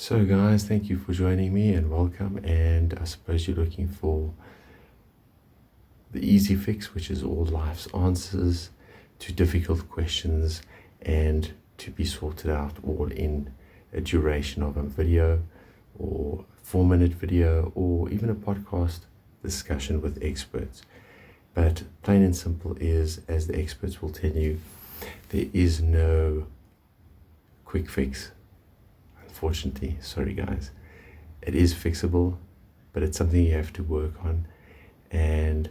So guys, thank you for joining me and welcome. And I suppose you're looking for the easy fix, which is all life's answers to difficult questions and to be sorted out all in a duration of a video or 4-minute video or even a podcast discussion with experts. But plain and simple is, as the experts will tell you, there is no quick fix. Unfortunately, sorry guys, it is fixable, but it's something you have to work on. And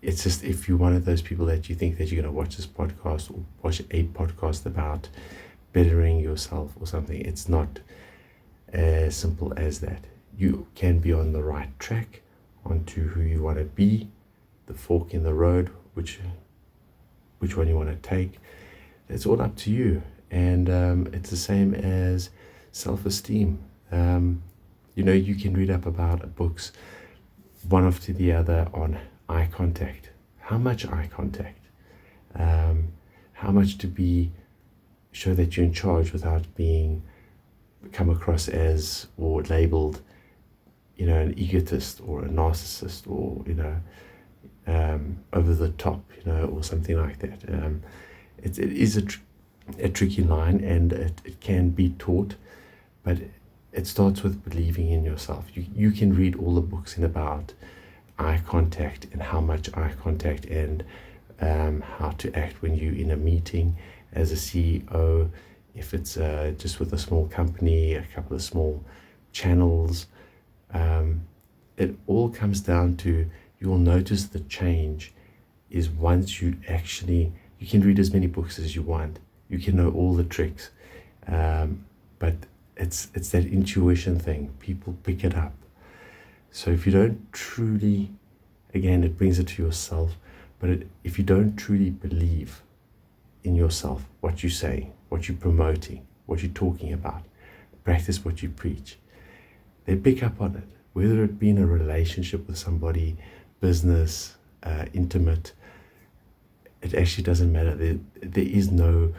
it's just, if you're one of those people that you think that you're going to watch this podcast or watch a podcast about bettering yourself or something, it's not as simple as that. You can be on the right track onto who you want to be, the fork in the road, which one you want to take. It's all up to you. And it's the same as self-esteem. You can read up about books, one after the other, on eye contact. How much eye contact? How much to show that you're in charge without come across as or labeled, an egotist or a narcissist or, over the top, or something like that. It is a tricky line, and it can be taught, but it starts with believing in yourself. You can read all the books about eye contact and how much eye contact and how to act when you're in a meeting as a CEO, if it's just with a small company, a couple of small channels. It all comes down to, you'll notice the change is once you can read as many books as you want. You can know all the tricks, but it's that intuition thing. People pick it up. So if you don't truly, again, it brings it to yourself, but if you don't truly believe in yourself, what you say, what you're promoting, what you're talking about, practice what you preach, they pick up on it. Whether it be in a relationship with somebody, business, intimate, it actually doesn't matter. There is no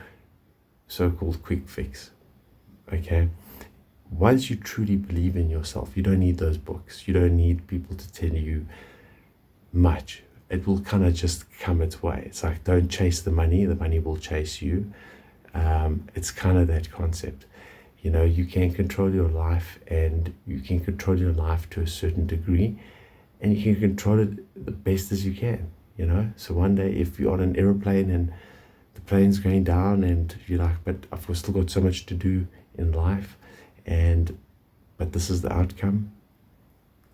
so-called quick fix. Okay, once you truly believe in yourself, you don't need those books, you don't need people to tell you much. It will kind of just come its way. It's like, don't chase the money will chase you. It's kind of that concept. You can control your life, and you can control your life to a certain degree, and you can control it the best as you can. So one day, if you're on an aeroplane and the plane's going down and you're like, but I've still got so much to do in life, but this is the outcome,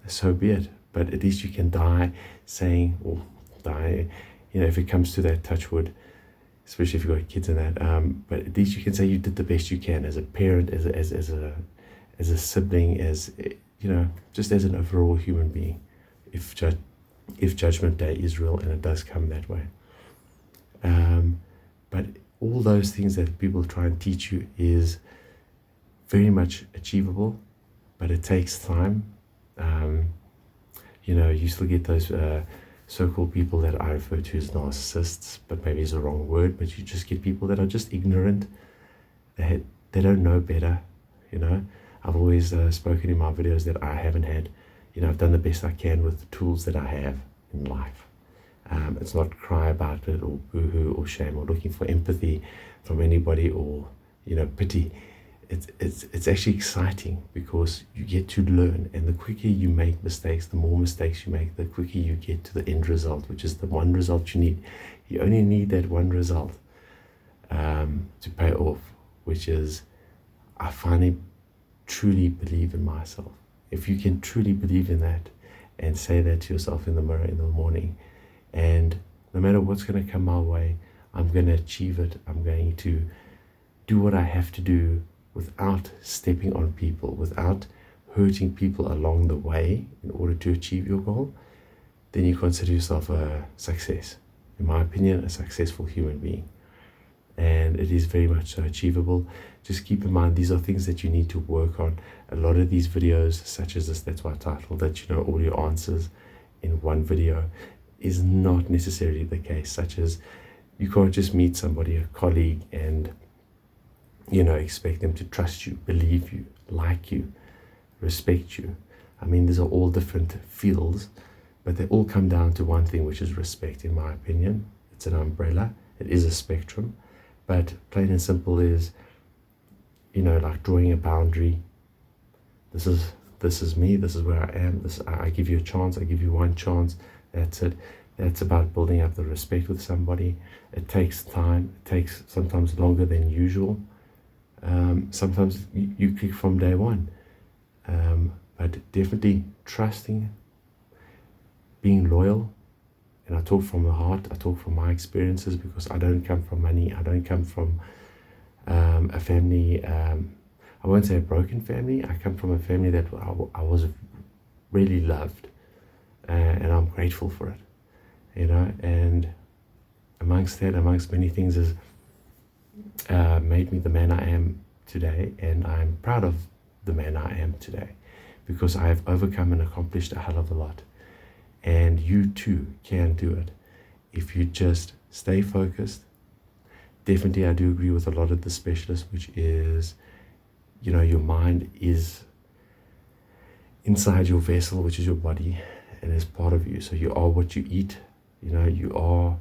so be it. But at least you can die saying, or die, if it comes to that, touch wood, especially if you've got kids in that, but at least you can say you did the best you can as a parent, as a sibling, just as an overall human being, if judgment day is real, and it does come that way. But all those things that people try and teach you is very much achievable, but it takes time. You still get those so-called people that I refer to as narcissists, but maybe it's the wrong word, but you just get people that are just ignorant. They don't know better. I've always spoken in my videos that I haven't had, I've done the best I can with the tools that I have in life. It's not cry about it or boo-hoo or shame or looking for empathy from anybody or, pity. It's actually exciting because you get to learn, and the quicker you make mistakes, the more mistakes you make, the quicker you get to the end result, which is the one result you need. You only need that one result to pay off, which is, I finally truly believe in myself. If you can truly believe in that and say that to yourself in the mirror in the morning, and no matter what's going to come my way, I'm going to achieve it. I'm going to do what I have to do without stepping on people, without hurting people along the way in order to achieve your goal, then you consider yourself a success. In my opinion, a successful human being. And it is very much so achievable. Just keep in mind, these are things that you need to work on. A lot of these videos, such as this, that's why I titled that, all your answers in one video, is not necessarily the case. Such as, you can't just meet somebody, a colleague, and expect them to trust you, believe you, like you, respect you. I mean, these are all different fields, but they all come down to one thing, which is respect, in my opinion. It's an umbrella. It is a spectrum. But plain and simple is, like drawing a boundary. This is me. This is where I am. I give you a chance. I give you one chance. That's it. That's about building up the respect with somebody. It takes time. It takes sometimes longer than usual. Sometimes you click from day one. But definitely trusting, being loyal. And I talk from the heart. I talk from my experiences, because I don't come from money. I don't come from a family, I won't say a broken family. I come from a family that I was really loved, and I'm grateful for it, and amongst many things, has made me the man I am today, and I'm proud of the man I am today, because I have overcome and accomplished a hell of a lot. And you too can do it if you just stay focused. Definitely, I do agree with a lot of the specialists, which is, your mind is inside your vessel, which is your body, and is part of you. So you are what you eat. You are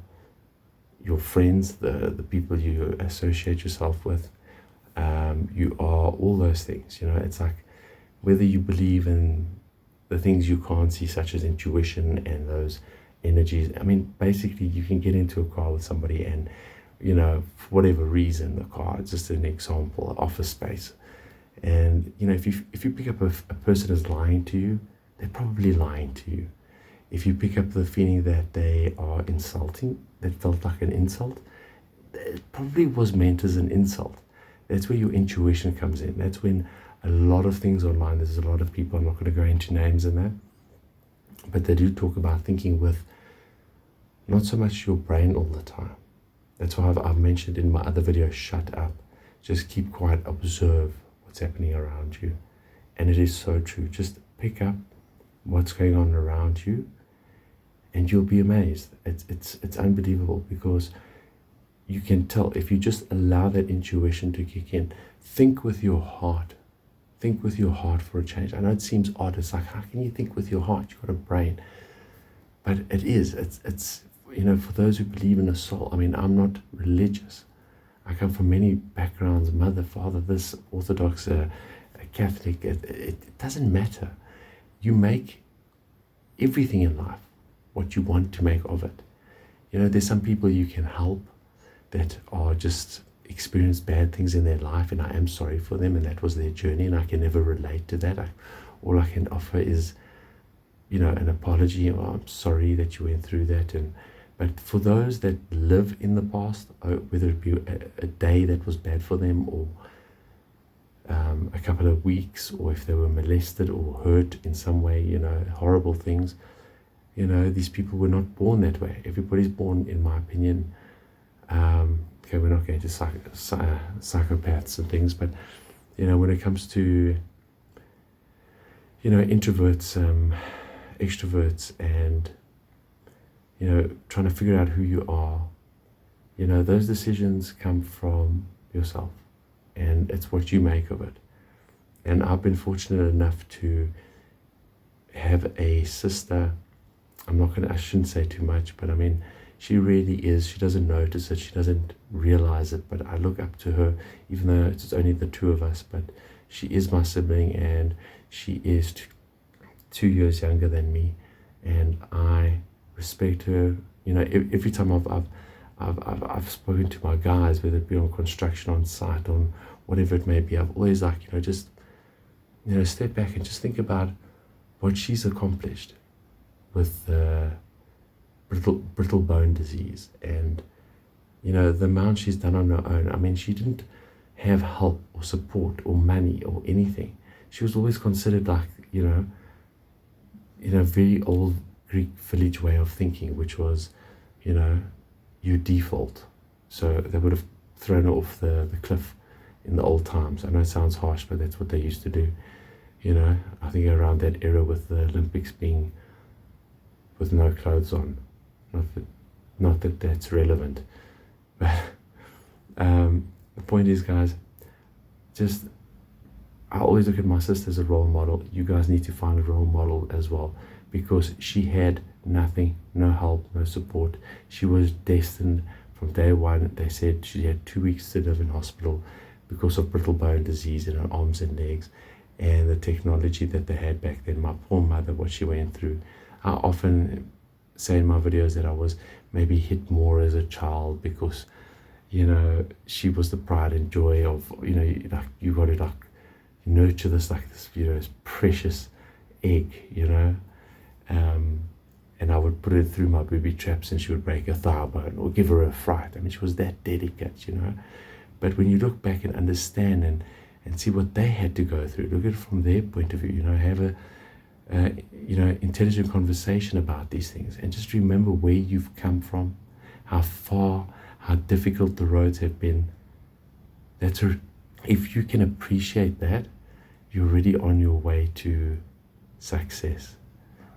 your friends, the people you associate yourself with. You are all those things. It's like whether you believe in the things you can't see, such as intuition and those energies. I mean, basically, you can get into a car with somebody and, for whatever reason, the car, it's just an example, office space. And, if you pick up a person is lying to you, they're probably lying to you. If you pick up the feeling that they are insulting, that felt like an insult, it probably was meant as an insult. That's where your intuition comes in. That's when a lot of things online, there's a lot of people, I'm not going to go into names and that, but they do talk about thinking with not so much your brain all the time. That's why I've mentioned in my other video, shut up. Just keep quiet, observe what's happening around you. And it is so true. Just pick up what's going on around you, and you'll be amazed. It's unbelievable, because you can tell if you just allow that intuition to kick in. Think with your heart. Think with your heart for a change. I know it seems odd. It's like, how can you think with your heart? You've got a brain. But it is. It's for those who believe in a soul. I mean, I'm not religious. I come from many backgrounds, mother, father, this, Orthodox, a Catholic. It doesn't matter. You make everything in life what you want to make of it. There's some people you can help that are just experienced bad things in their life, and I am sorry for them, and that was their journey, and I can never relate to that. All I can offer is, an apology. I'm sorry that you went through that. But for those that live in the past, whether it be a day that was bad for them, or a couple of weeks, or if they were molested or hurt in some way, horrible things, these people were not born that way. Everybody's born, in my opinion, okay, we're not going to psychopaths and things, but when it comes to introverts, extroverts, and trying to figure out who you are, those decisions come from yourself, and it's what you make of it. And I've been fortunate enough to have a sister. I shouldn't say too much, but I mean, she really is. She doesn't notice it. She doesn't realize it. But I look up to her, even though it's only the two of us. But she is my sibling, and she is 2 years younger than me, and I respect her. Every time I've spoken to my guys, whether it be on construction, on site, on whatever it may be, I've always just step back and just think about what she's accomplished with brittle bone disease, and the amount she's done on her own. I mean, she didn't have help or support or money or anything. She was always considered like very old Greek village way of thinking, which was you default. So they would have thrown her off the cliff in the old times. I know it sounds harsh, but that's what they used to do. I think around that era, with the Olympics being with no clothes on. Not that that's relevant, but the point is, guys, just, I always look at my sister as a role model. You guys need to find a role model as well, because she had nothing, no help, no support. She was destined from day one. They said she had 2 weeks to live in hospital because of brittle bone disease in her arms and legs, and the technology that they had back then. My poor mother, what she went through. I often say in my videos that I was maybe hit more as a child, because, you know, she was the pride and joy of, you know, like, you got to like nurture this, like this, you know, this precious egg, you know. And I would put it through my booby traps and she would break a thigh bone or give her a fright. I mean, she was that delicate, you know. But when you look back and understand and see what they had to go through, look at it from their point of view, you know, have a you know, intelligent conversation about these things, and just remember where you've come from, how far, how difficult the roads have been. If you can appreciate that, you're already on your way to success.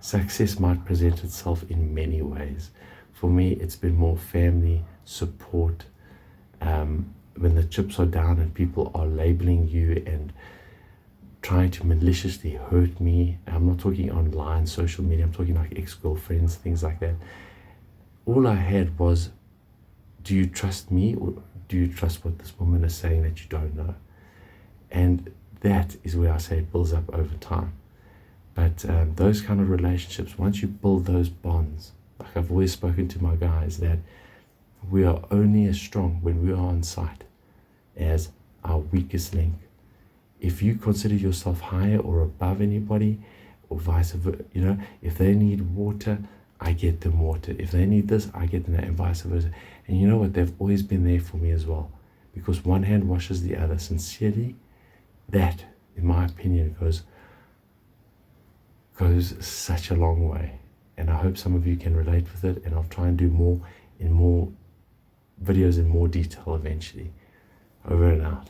Success might present itself in many ways. For me, it's been more family support. When the chips are down and people are labeling you and trying to maliciously hurt me, I'm not talking online, social media, I'm talking like ex-girlfriends, things like that. All I had was, do you trust me, or do you trust what this woman is saying that you don't know? And that is where I say it builds up over time. But those kind of relationships, once you build those bonds, like I've always spoken to my guys, that we are only as strong when we are on site as our weakest link. If you consider yourself higher or above anybody, or vice versa, you know, if they need water, I get them water. If they need this, I get them that, and vice versa. And you know what? They've always been there for me as well, because one hand washes the other. Sincerely, that, in my opinion, goes such a long way. And I hope some of you can relate with it, and I'll try and do more in more videos in more detail eventually. Over and out.